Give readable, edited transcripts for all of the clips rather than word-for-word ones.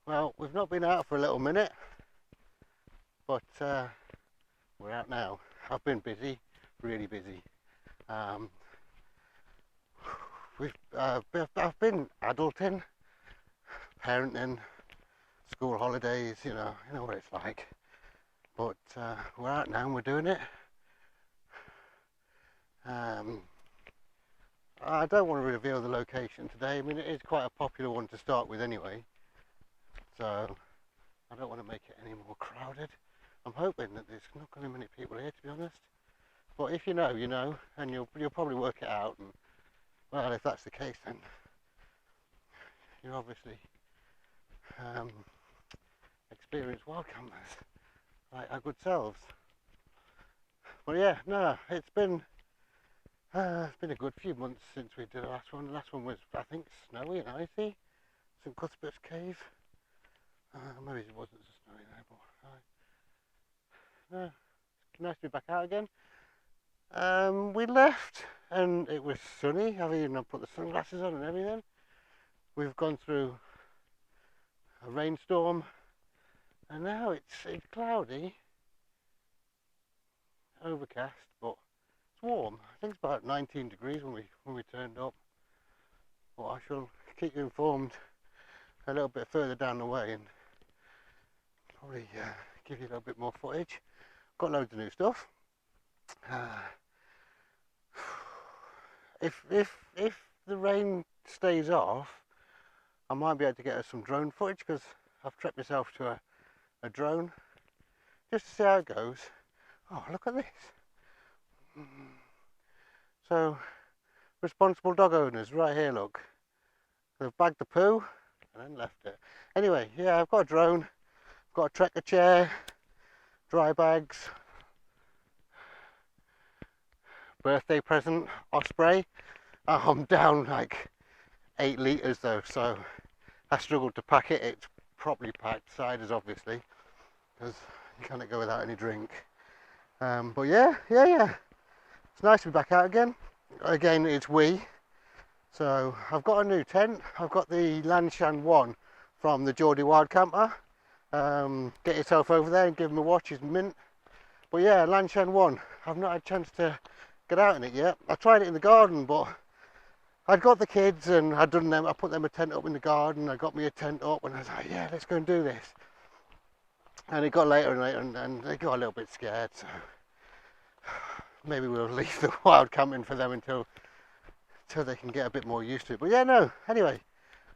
Well, we've not been out for a little minute, but we're out now. I've been busy, really busy. Um, I've been adulting, parenting, school holidays. You know what it's like. But we're out now and we're doing it. I don't want to reveal the location today. I mean, it is quite a popular one to start with anyway, so I don't want to make it any more crowded. I'm hoping that there's not going to be many people here, to be honest. But if you know, you know, and you'll probably work it out. And well, if that's the case, then you're obviously experienced wild campers, like our good selves. But yeah, no, it's been a good few months since we did the last one. The last one was, I think, snowy and icy. St Cuthbert's Cave. Maybe it wasn't so snowy there, but no, it's nice to be back out again. We left and it was sunny. I've even put the sunglasses on and everything. We've gone through a rainstorm, and now it's cloudy, overcast, but it's warm. I think it's about 19 degrees when we turned up. But I shall keep you informed a little bit further down the way and probably give you a little bit more footage. Got loads of new stuff. If the rain stays off, I might be able to get us some drone footage, because I've treated myself to a drone just to see how it goes. Oh, look at this. So, responsible dog owners right here, look. They've bagged the poo and then left it. Anyway, yeah, I've got a drone, I've got a trekker chair, dry bags, birthday present, Osprey. I'm down like 8 litres though, so I struggled to pack it. It's properly packed, ciders obviously, because you can't go without any drink. But yeah, it's nice to be back out again. Again, it's we. So I've got a new tent. I've got the Lanshan 1 from the Geordie Wild Camper. Get yourself over there and give them a watch, it's mint. But yeah, Lanshan 1. I've not had a chance to get out in it yet. I tried it in the garden, but I'd got the kids and I'd done them. I put them a tent up in the garden. I got me a tent up and I was like, yeah, let's go and do this. And it got later and later and they got a little bit scared. So maybe we'll leave the wild camping for them until they can get a bit more used to it. But yeah, no. Anyway,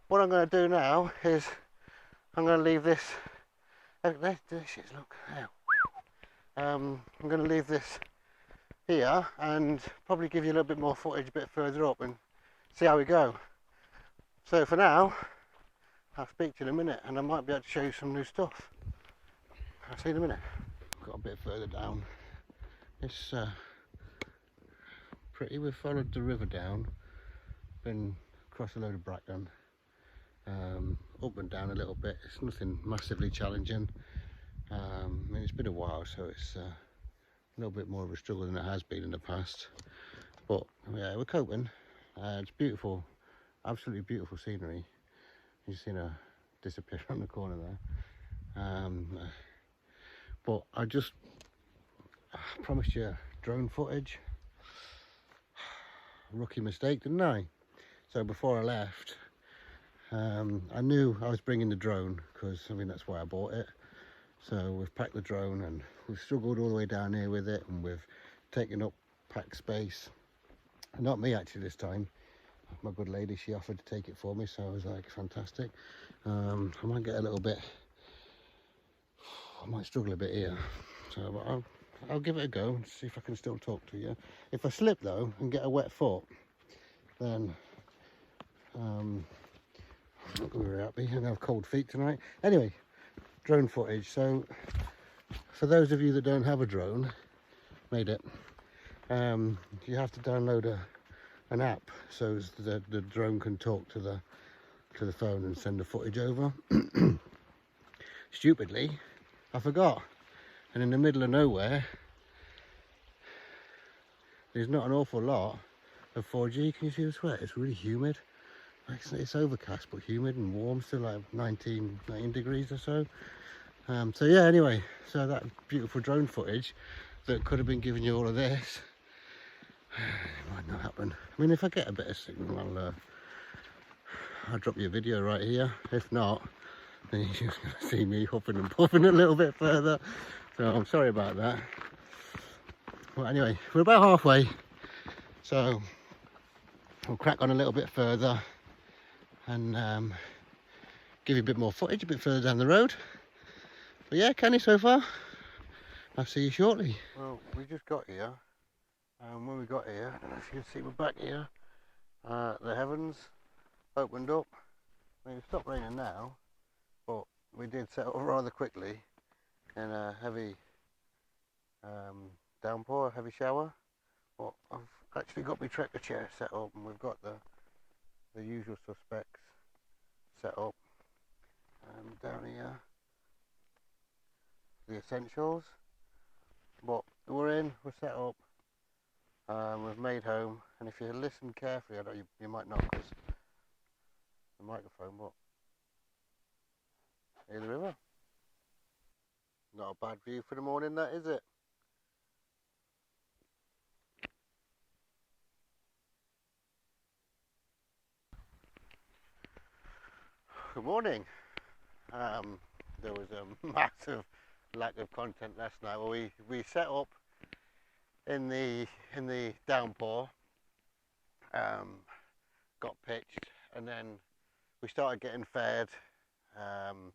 what I'm going to do now is I'm going to leave this. There she is. Look. There. I'm going to leave this here and probably give you a little bit more footage a bit further up and see how we go. So for now, I'll speak to you in a minute and I might be able to show you some new stuff. I'll see you in a minute. Got a bit further down. It's pretty. We've followed the river down, been across a load of bracken, up and down a little bit. It's nothing massively challenging. I mean, it's been a while, so it's a little bit more of a struggle than it has been in the past. But yeah, we're coping. It's beautiful, absolutely beautiful scenery. You've seen her disappear around the corner there. But I promised you drone footage. Rookie mistake, didn't I? So before I left, I knew I was bringing the drone, because I mean that's why I bought it. So we've packed the drone and we've struggled all the way down here with it, and we've taken up pack space. Not me actually this time. My good lady, she offered to take it for me, so I was like, fantastic. I might get a little bit, I might struggle a bit here. So I'll give it a go and see if I can still talk to you. If I slip though and get a wet foot, then I'm not going to be very happy. I'm going to have cold feet tonight. Anyway, drone footage. So for those of you that don't have a drone, made it, you have to download an app so the drone can talk to the phone and send the footage over. Stupidly, I forgot. And in the middle of nowhere, there's not an awful lot of 4G. Can you see the sweat? It's really humid. It's overcast but humid and warm, still like 19 degrees or so. So yeah, anyway, so that beautiful drone footage that could have been giving you all of this, it might not happen. I mean, if I get a bit of signal, I'll drop you a video right here. If not, then you're just going to see me huffing and puffing a little bit further. So I'm sorry about that. Well, anyway, we're about halfway, so we'll crack on a little bit further and give you a bit more footage a bit further down the road. But yeah, canny so far. I'll see you shortly. Well, we just got here, and when we got here, I don't know if you can see we're back here, the heavens opened up. I mean, it's stopped raining now, but we did set up rather quickly in a heavy downpour, a heavy shower. But I've actually got my trekker chair set up, and we've got the usual suspects set up. Down here, the essentials. But we're set up, we've made home, and if you listen carefully, I know you might not because the microphone, but hear the river. Not a bad view for the morning, that is it? Good morning. There was a massive lack of content last night. Well, we set up in the downpour, got pitched, and then we started getting fed, and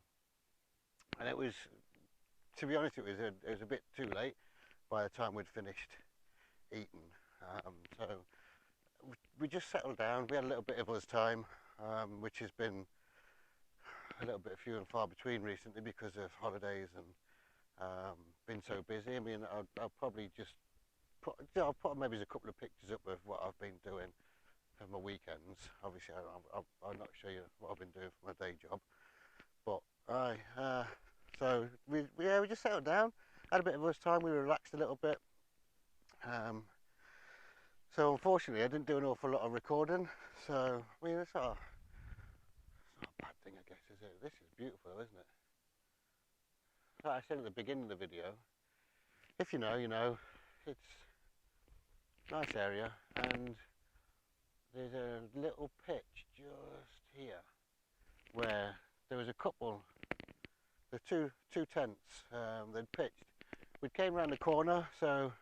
it was, to be honest, it was a bit too late by the time we'd finished eating. So we just settled down. We had a little bit of us time, which has been a little bit few and far between recently because of holidays and been so busy. I mean, I'll probably just I'll put maybe a couple of pictures up of what I've been doing for my weekends. Obviously, I'll not show you what I've been doing for my day job, but so we just settled down, had a bit of us time. We relaxed a little bit. So unfortunately, I didn't do an awful lot of recording. So I mean, it's not a bad thing, I guess, is it? This is beautiful, isn't it? Like I said at the beginning of the video, if you know, you know. It's a nice area, and there's a little pitch just here where there was a couple, the two tents they'd pitched. We came round the corner, so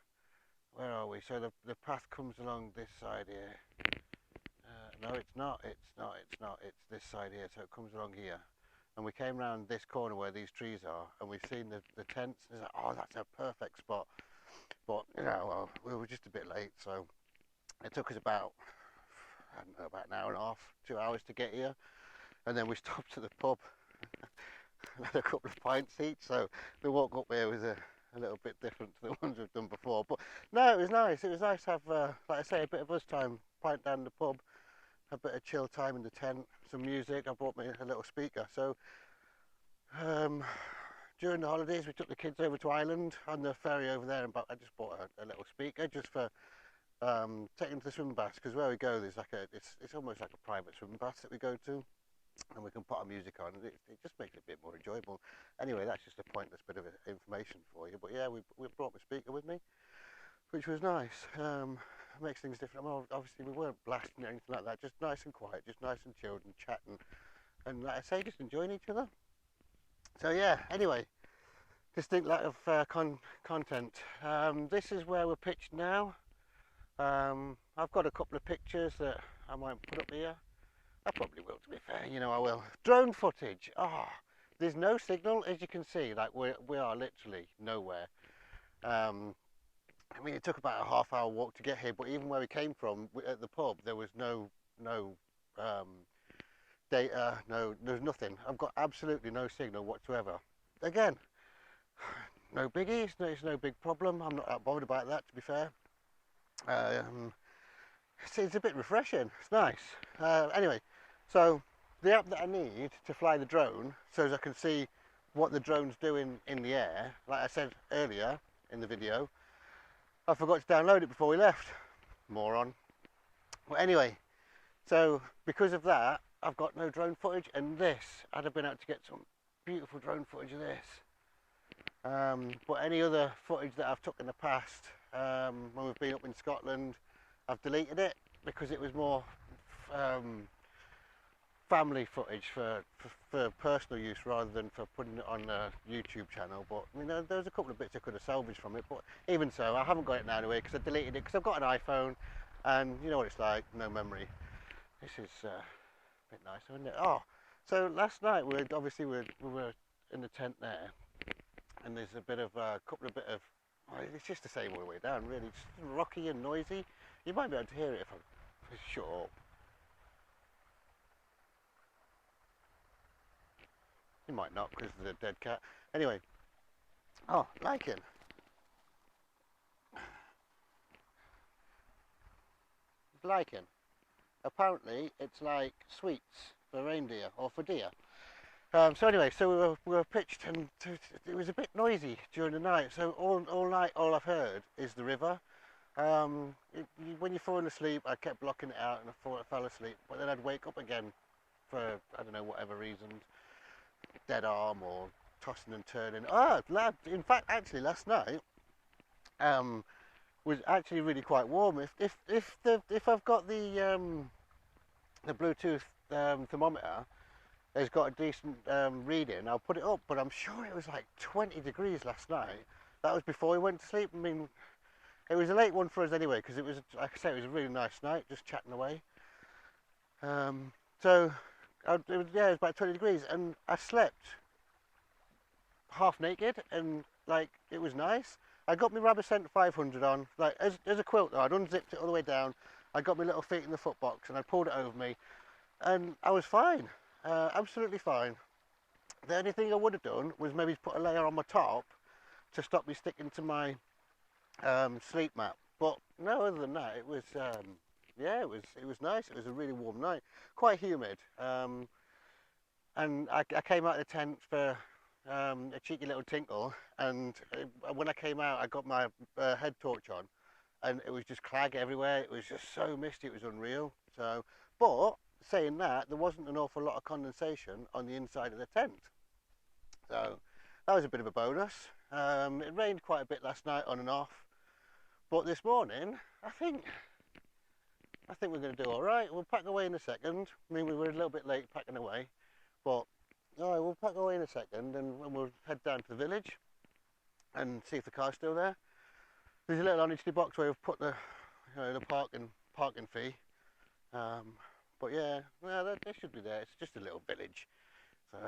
where are we? So the path comes along this side here. No, it's not. It's this side here, so it comes along here. And we came round this corner where these trees are, and we've seen the tents. It's like, oh, that's a perfect spot. But you know, well, we were just a bit late, so it took us about, I don't know, about an hour and a half, 2 hours to get here. And then we stopped at the pub and had a couple of pints each. So the walk up here was a little bit different to the ones we've done before. But no, it was nice. It was nice to have, like I say, a bit of us time, pint down the pub, a bit of chill time in the tent, some music. I brought me a little speaker. So during the holidays, we took the kids over to Ireland on the ferry over there, and I just bought a little speaker just for taking to the swimming baths, because where we go, there's like it's almost like a private swimming bath that we go to, and we can put our music on, and it just makes it a bit more enjoyable. Anyway, that's just a pointless bit of information for you, but yeah, we brought my speaker with me, which was nice. Makes things different. Well, obviously we weren't blasting or anything like that, just nice and quiet, just nice and chilled and chatting, and like I say, just enjoying each other. So yeah, anyway, distinct lack of content. This is where we're pitched now. I've got a couple of pictures that I might put up here. I probably will, to be fair, you know I will. Drone footage. There's no signal, as you can see, like we are literally nowhere. I mean, it took about a half-hour walk to get here, but even where we came from, at the pub, there was no data, there's nothing. I've got absolutely no signal whatsoever. Again, no biggie, it's no big problem. I'm not that bothered about that, to be fair. It's a bit refreshing, it's nice. Anyway, so the app that I need to fly the drone, so as I can see what the drone's doing in the air, like I said earlier in the video, I forgot to download it before we left. Moron. Well, anyway, So because of that, I've got no drone footage, and this, I'd have been able to get some beautiful drone footage of this. But any other footage that I've took in the past, when we've been up in Scotland, I've deleted it because it was more um, family footage for personal use rather than for putting it on a YouTube channel. But I mean, there's a couple of bits I could have salvaged from it, but even so, I haven't got it now anyway because I deleted it because I've got an iPhone, and you know what it's like, no memory. This is a bit nicer, isn't it? Oh, so last night we were in the tent there, and there's a bit of a couple of bit of. Well, it's just the same all the way down, really. It's rocky and noisy. You might be able to hear it if I shut up. You might not because of the dead cat. Anyway, oh, lichen. Lichen. Apparently, it's like sweets for reindeer or for deer. So anyway, so we were pitched, and it was a bit noisy during the night. So all night, all I've heard is the river. When you're falling asleep, I kept blocking it out, and I fell asleep. But then I'd wake up again for I don't know whatever reasons, dead arm or tossing and turning. Ah, lad. In fact, actually, last night um, was actually really quite warm. If I've got the Bluetooth thermometer has got a decent reading, I'll put it up. But I'm sure it was like 20 degrees last night. That was before we went to sleep. I mean, it was a late one for us anyway because it was, like I say, it was a really nice night, just chatting away. Um, so it was about 20 degrees, and I slept half naked, and like it was nice. I got my Rubber Scent 500 on, like as a quilt though. I'd unzipped it all the way down. I got my little feet in the foot box, and I pulled it over me, and I was fine, absolutely fine. The only thing I would have done was maybe put a layer on my top to stop me sticking to my sleep mat. But no, other than that, it was yeah, it was nice. It was a really warm night, quite humid. And I came out of the tent for a cheeky little tinkle, and when I came out, I got my head torch on, and it was just clag everywhere. It was just so misty, it was unreal. So, but saying that, there wasn't an awful lot of condensation on the inside of the tent, so that was a bit of a bonus. It rained quite a bit last night on and off, but this morning, I think we're going to do all right. We'll pack away in a second. I mean, we were a little bit late packing away, but all right, we'll pack away in a second, and we'll head down to the village and see if the car's still there. There's a little honesty box where we've put the, the parking fee. But yeah, no, they should be there. It's just a little village, so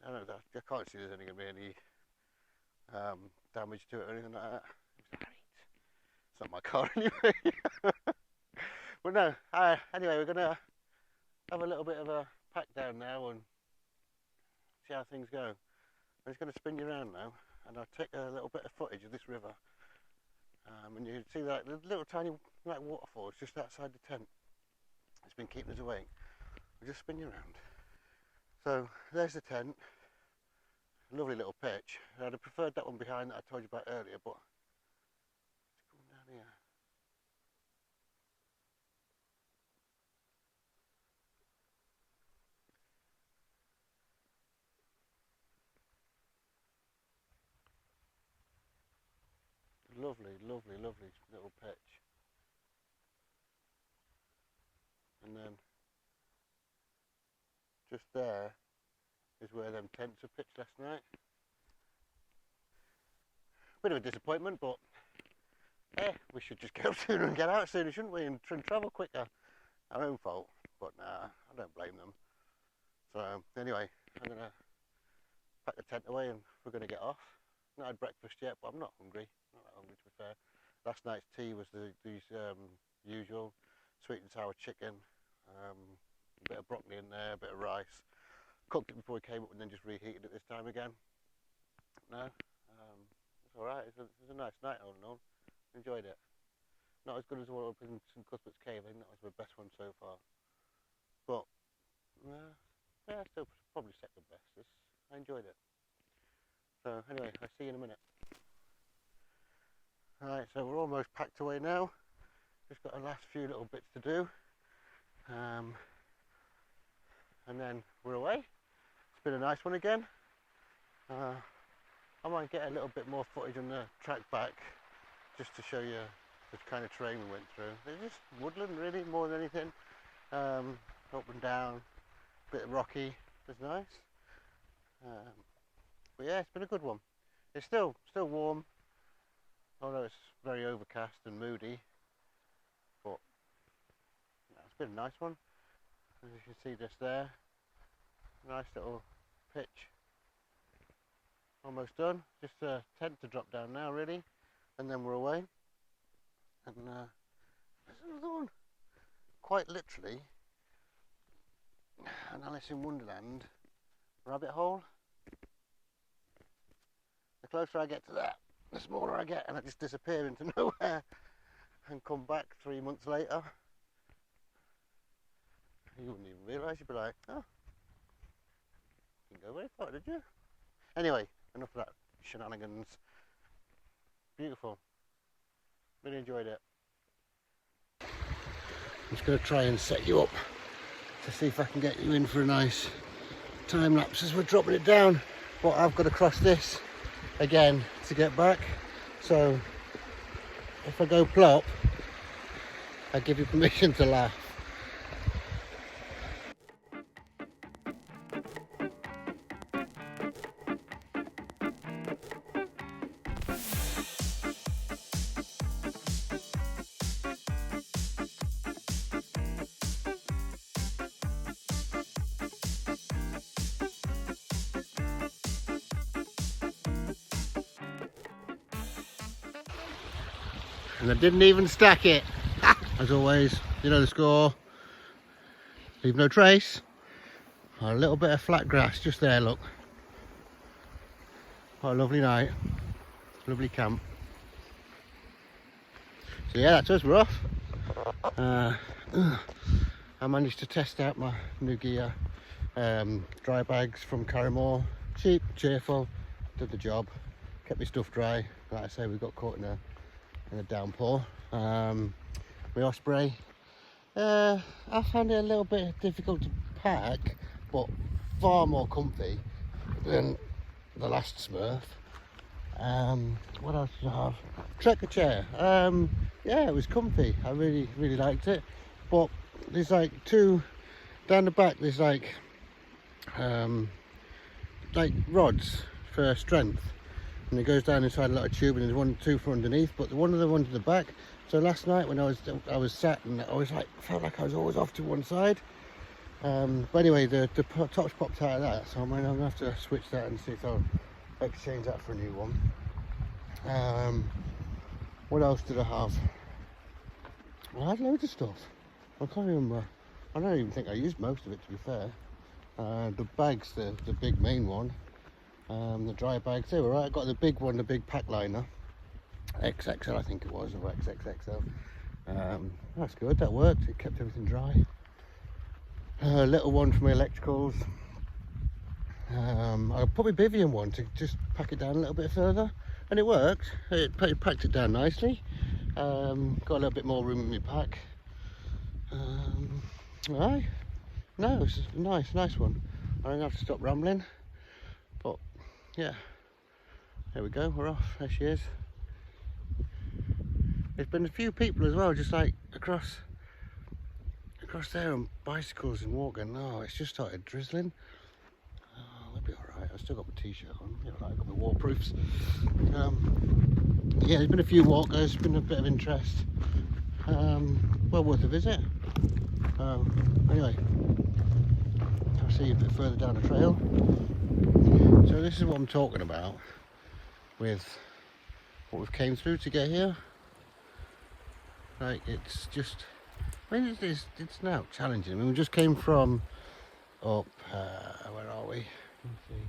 I don't know. I can't see there's going to be any damage to it or anything like that. It's not my car anyway. But no. Anyway, we're gonna have a little bit of a pack down now and see how things go. I'm just going to spin you around now, and I'll take a little bit of footage of this river. And you can see that the little tiny like waterfalls just outside the tent. It's been keeping us awake. I'll just spin you around. So there's the tent. Lovely little pitch. I'd have preferred that one behind that I told you about earlier, but it's coming down here. Lovely, lovely, lovely little pitch. And then just there is where them tents were pitched last night. Bit of a disappointment, but we should just get up sooner and get out sooner, shouldn't we? And travel quicker. Our own fault, but nah, I don't blame them. So anyway, I'm gonna pack the tent away and we're gonna get off. Not had breakfast yet, but I'm not hungry. Not that hungry to be fair. Last night's tea was these usual sweet and sour chicken, a bit of broccoli in there, a bit of rice. Cooked it before we came up and then just reheated it this time again. No, it's all right. It was a nice night all in all. Enjoyed it. Not as good as what up in St Cuthbert's Cave. I think that was my best one so far. But yeah, still probably second best. I enjoyed it. So anyway, I'll see you in a minute. Alright, so we're almost packed away now. Just got a last few little bits to do. and then we're away. It's been a nice one again. I might get a little bit more footage on the track back just to show you the kind of terrain we went through. It's just woodland really, more than anything. Up and down, a bit rocky. It was nice. But yeah, it's been a good one. It's still warm, although it's very overcast and moody. But it's been a nice one. As you can see just there, nice little pitch. Almost done. Just a tent to drop down now, really, and then we're away. And there's another one. Quite literally, an Alice in Wonderland rabbit hole. The closer I get to that, the smaller I get, and I just disappear into nowhere and come back 3 months later. You wouldn't even realise. You'd be like, oh, you didn't go very far, did you? Anyway, enough of that shenanigans. Beautiful. Really enjoyed it. I'm just going to try and set you up to see if I can get you in for a nice time lapse as we're dropping it down. But I've got to cross this again to get back. So if I go plop, I give you permission to laugh. And I didn't even stack it. As always, you know the score. Leave no trace. A little bit of flat grass just there, look. What a lovely night. Lovely camp. So yeah, that was rough. I managed to test out my new gear. Dry bags from Carrymore. Cheap, cheerful, did the job. Kept my stuff dry. Like I say, we got caught in a downpour. My Osprey, I found it a little bit difficult to pack, but far more comfy than the last Smurf. What else did I have? Trekker chair. Yeah, it was comfy. I really liked it. But there's like two down the back. There's like rods for strength. And it goes down inside a little tube, and there's two for underneath, but one of the ones at the back. So last night when I was sat, and I was like, felt like I was always off to one side. But anyway, the tops popped out of that, so I'm gonna have to switch that and see if I'll exchange that for a new one. What else did I have? Well, I had loads of stuff. I can't remember. I don't even think I used most of it, to be fair. The bags, the big main one. The dry bags, they were right. I got the big one, the big pack liner, XXL I think it was, or XXXL. That's good, that worked, it kept everything dry. Little one for my electricals. I put my Bivian one to just pack it down a little bit further, and it worked. It packed it down nicely. Got a little bit more room in my pack. Right. No, it's a nice one. I'm gonna have to stop rambling. But yeah, there we go, we're off. There she is. There's been a few people as well, just like across there on bicycles and walking. Oh, it's just started drizzling. Oh, that'll be alright. I've still got my t-shirt on. I've got my waterproofs. Yeah, there's been a few walkers, been a bit of interest. Well worth a visit. Anyway, I'll see you a bit further down the trail. So this is what I'm talking about with what we've came through to get here. Like, it's just, I mean, it's now challenging. I mean, we just came from up, where are we? Let's see.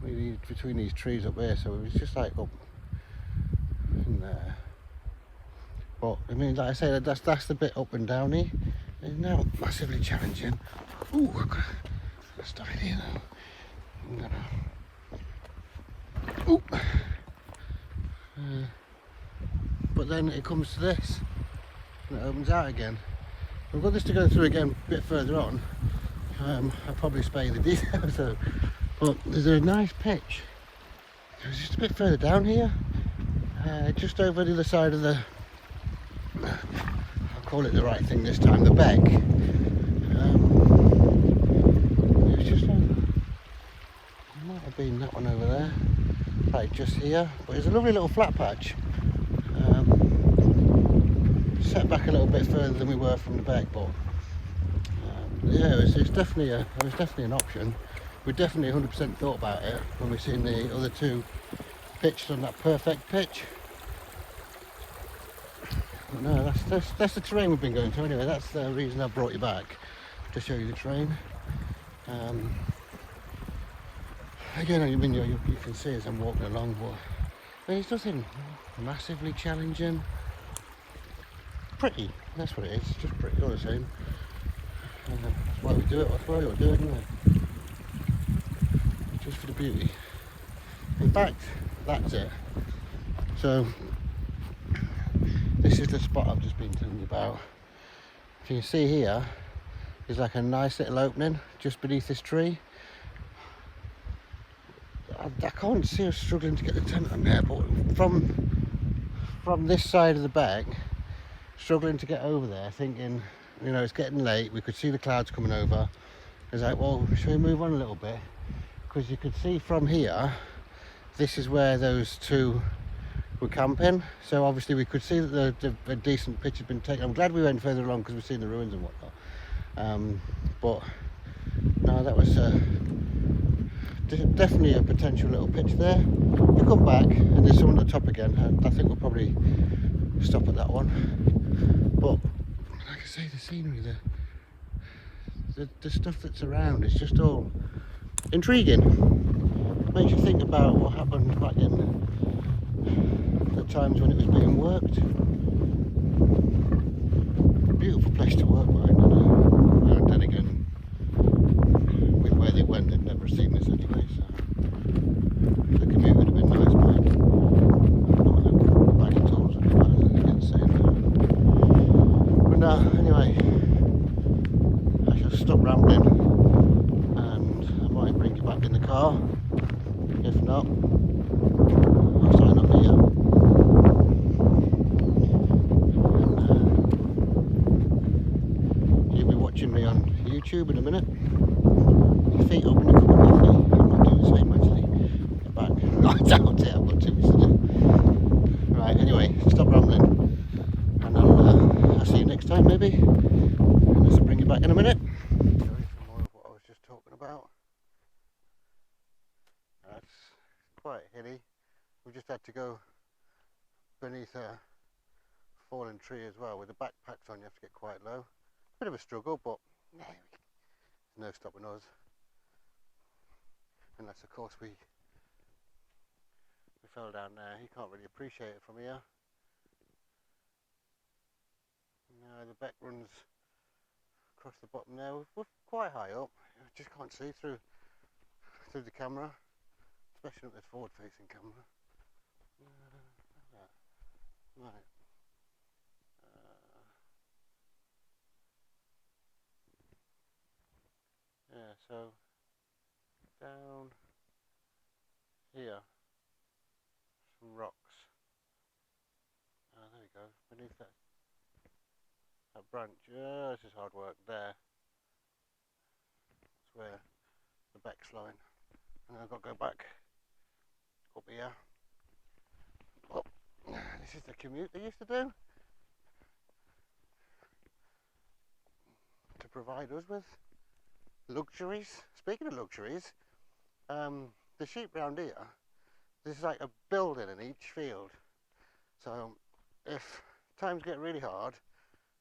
Maybe between these trees up there, so it was just like up in there. But I mean, like I say, that's the bit up and downy. It's now massively challenging. Ooh, I've got to stop it here now. I'm gonna. Ooh. But then it comes to this, and it opens out again. We've got this to go through again a bit further on, I'll probably spare you the details though. But there's a nice pitch. It was just a bit further down here, just over the other side of the, I'll call it the right thing this time, the beck. It was just it might have been that one over there, like just here, but it's a lovely little flat patch. Set back a little bit further than we were from the beck, but yeah, it was definitely an option. We definitely 100% thought about it when we seen the other two pitched on that perfect pitch. But no, that's the terrain we've been going to anyway. That's the reason I brought you back, to show you the terrain. Again, I mean, you can see as I'm walking along, but I mean, it's nothing massively challenging. Pretty, that's what it is, just pretty, all the same. That's why we do it, that's why we do it, isn't it? Just for the beauty. In fact, that's it. So, this is the spot I've just been telling you about. If you can see here, there's like a nice little opening just beneath this tree. I can't see us struggling to get the tent on there, but from this side of the beck, struggling to get over there, thinking, you know, it's getting late, we could see the clouds coming over. It's like, well, shall we move on a little bit? Because you could see from here, this is where those two were camping. So obviously we could see that a decent pitch had been taken. I'm glad we went further along because we've seen the ruins and whatnot. But no, that was definitely a potential little pitch there. You come back and there's someone at the top again. I think we'll probably stop at that one. But like I say, the scenery, the stuff that's around is just all intriguing. Makes you think about what happened back in the times when it was being worked. Beautiful place to work, right? And then again, with where they went, they'd never seen this anyway, so the commute would have been nice, but not the bag of tools would be bad, as they get saying. But no, anyway, I shall stop rambling and I might bring you back in the car. If not, I'll sign off here. And you'll be watching me on YouTube in a minute. Your feet open a cup of coffee. I'm not doing the same actually. Get back. No, I doubt it. I've got too much to do. Right, anyway, stop rambling. And I'll see you next time maybe. Unless I bring you back in a minute. Show you some more of what I was just talking about. That's quite hilly. We just had to go beneath a fallen tree as well. With the backpacks on, you have to get quite low. Bit of a struggle, but no, there's no stopping us. Unless, of course, we fell down there. You can't really appreciate it from here. No, the beck runs across the bottom there. We're quite high up. I just can't see through the camera. Especially with this forward-facing camera. Right. Yeah, so down here, some rocks. Oh, there we go. Beneath that branch. This is hard work. There. That's where the beck's lying. And I've got to go back up here. Oh, this is the commute they used to do to provide us with luxuries. Speaking of luxuries, the sheep round here, there's like a building in each field. So if times get really hard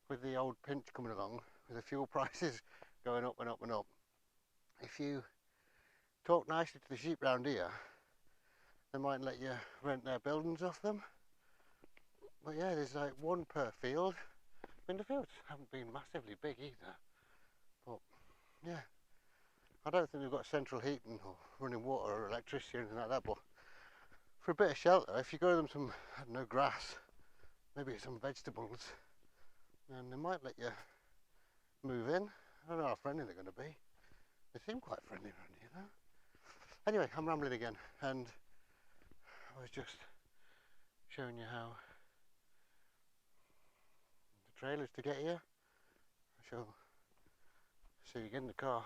with the old pinch coming along, with the fuel prices going up and up and up, if you talk nicely to the sheep round here, they might let you rent their buildings off them. But yeah, there's like one per field. I mean, the fields haven't been massively big either. But yeah, I don't think they've got central heating or running water or electricity or anything like that. But for a bit of shelter, if you grow them some, I don't know, grass, maybe some vegetables, then they might let you move in. I don't know how friendly they're going to be. They seem quite friendly around here though. Anyway, I'm rambling again, and I was just showing you how the trail is to get here. I shall see you again in the car.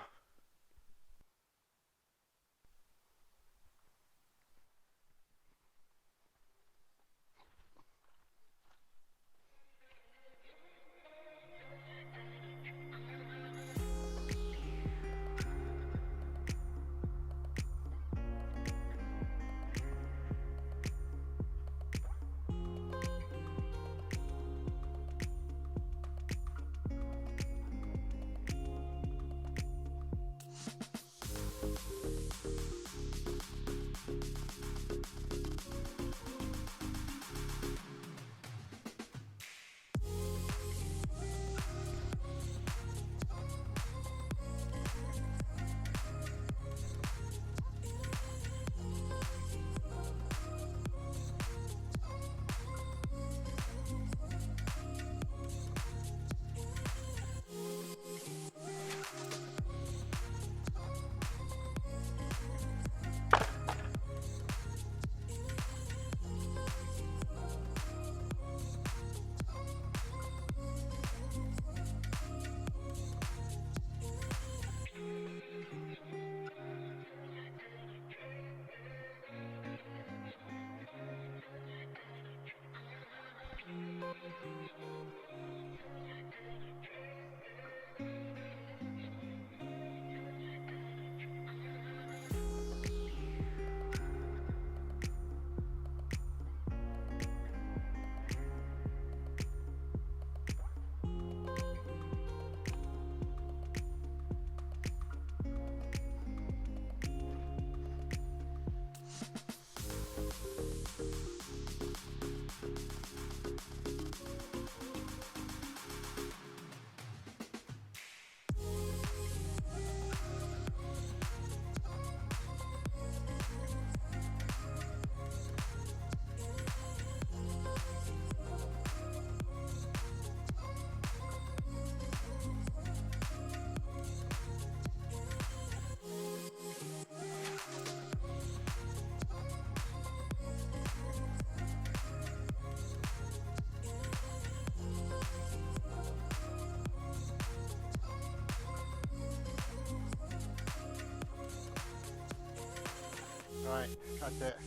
Right, that's it.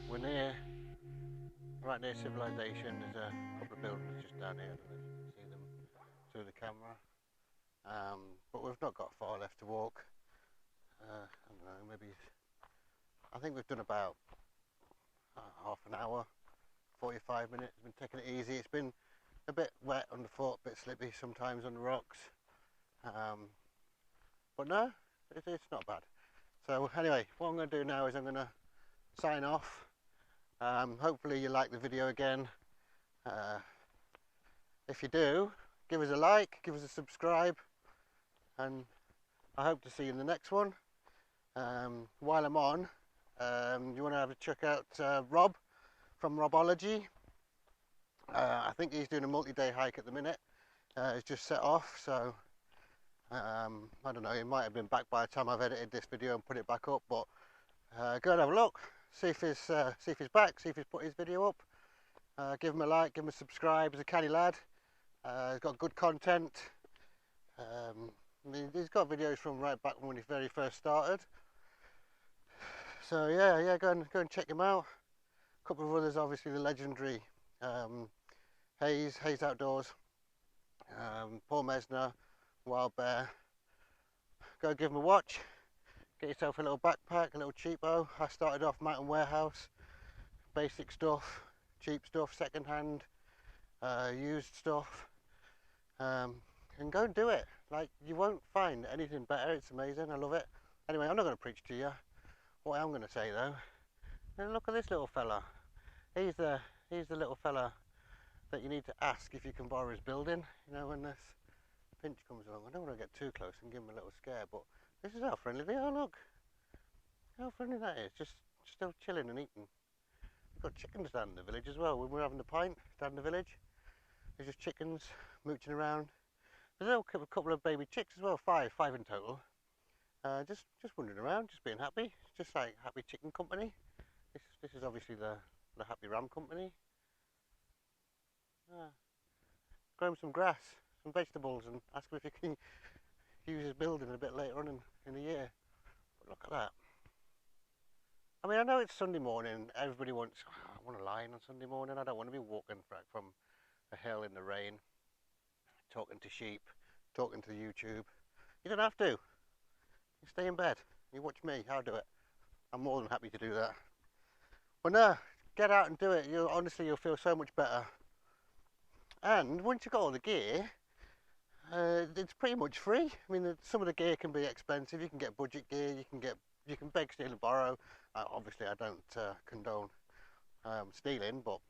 We're near, right near civilization. There's a couple of buildings just down here. I don't know if you can see them through the camera. But we've not got far left to walk. I don't know, maybe, I think we've done about half an hour, 45 minutes. We've been taking it easy. It's been a bit wet underfoot, a bit slippy sometimes on the rocks. But no, it's not bad. So anyway, what I'm going to do now is I'm going to sign off. Hopefully you like the video again. If you do, give us a like, give us a subscribe, and I hope to see you in the next one. While I'm on, you want to have a check out Rob from Robology. I think he's doing a multi-day hike at the minute. He's just set off, so I don't know, he might have been back by the time I've edited this video and put it back up, but go and have a look, see if he's back, see if he's put his video up. Give him a like, give him a subscribe. He's a canny lad. He's got good content. I mean, he's got videos from right back when he very first started. So yeah, go and check him out. A couple of others, obviously the legendary Hayes Outdoors, Paul Mesner, Wild Bear. Go give them a watch. Get yourself a little backpack, a little cheapo. I started off Mountain Warehouse, basic stuff, cheap stuff, second hand, used stuff, and go and do it. Like, you won't find anything better. It's amazing. I love it. Anyway, I'm not going to preach to you. What I'm going to say though, now look at this little fella. He's the little fella that you need to ask if you can borrow his building. You know, when this pinch comes along. I don't want to get too close and give him a little scare, but this is how friendly they are. Look how friendly that is. Just still chilling and eating. We've got chickens down in the village as well. When we're having a pint down in the village, there's just chickens mooching around. There's a couple of baby chicks as well, five in total. Just wandering around, just being happy, just like Happy Chicken Company. This is obviously the Happy Ram Company. Ah, growing some grass, some vegetables, and ask him if he can use his building a bit later on in the year. But look at that. I mean, I know it's Sunday morning. Everybody wants. "Oh, I want to lie in on Sunday morning. I don't want to be walking from a hill in the rain, talking to sheep, talking to YouTube. You don't have to. You stay in bed. You watch me. I'll do it. I'm more than happy to do that. But no, get out and do it. You honestly, you'll feel so much better. And once you've got all the gear, it's pretty much free. I mean, some of the gear can be expensive. You can get budget gear. You can beg, steal, and borrow. Obviously, I don't condone stealing, but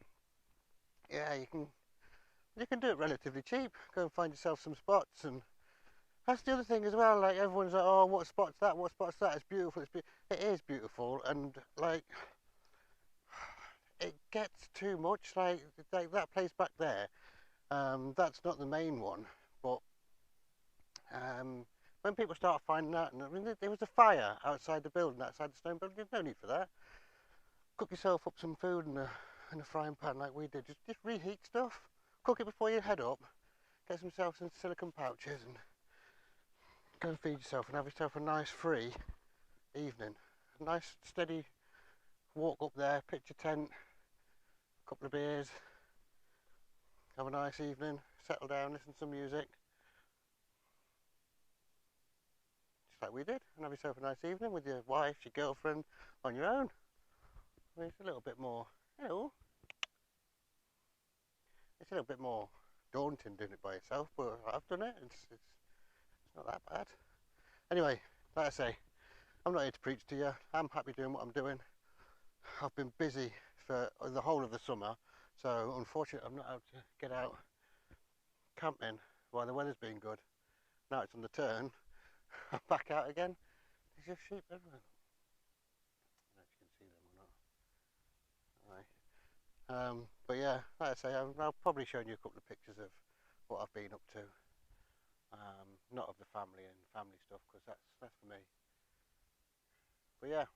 yeah, you can do it relatively cheap. Go and find yourself some spots, and that's the other thing as well. Like everyone's like, oh, what spot's that? What spot's that? It's beautiful. It is beautiful, and like it gets too much. Like that place back there. That's not the main one, but when people start finding out, and I mean, there was a fire outside the building, outside the stone building. There's no need for that. Cook yourself up some food in a frying pan like we did. Just reheat stuff. Cook it before you head up. Get yourself some silicone pouches and go and feed yourself and have yourself a nice free evening. A nice steady walk up there, pitch your tent, a couple of beers, have a nice evening, settle down, listen to some music. Just like we did, and have yourself a nice evening with your wife, your girlfriend, on your own. I mean, it's a little bit more, it's a little bit more daunting doing it by yourself, but I've done it. It's not that bad. Anyway, like I say, I'm not here to preach to you. I'm happy doing what I'm doing. I've been busy for the whole of the summer, so unfortunately I'm not able to get out camping while the weather's been good. Now it's on the turn. I'm back out again. There's just sheep everywhere. I don't know if you can see them or not. But yeah, like I say, I'll probably show you a couple of pictures of what I've been up to. Not of the family and family stuff, because that's for me. But yeah,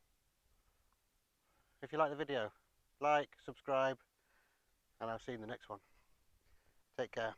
if you like the video, like, subscribe, and I'll see you in the next one. Take care.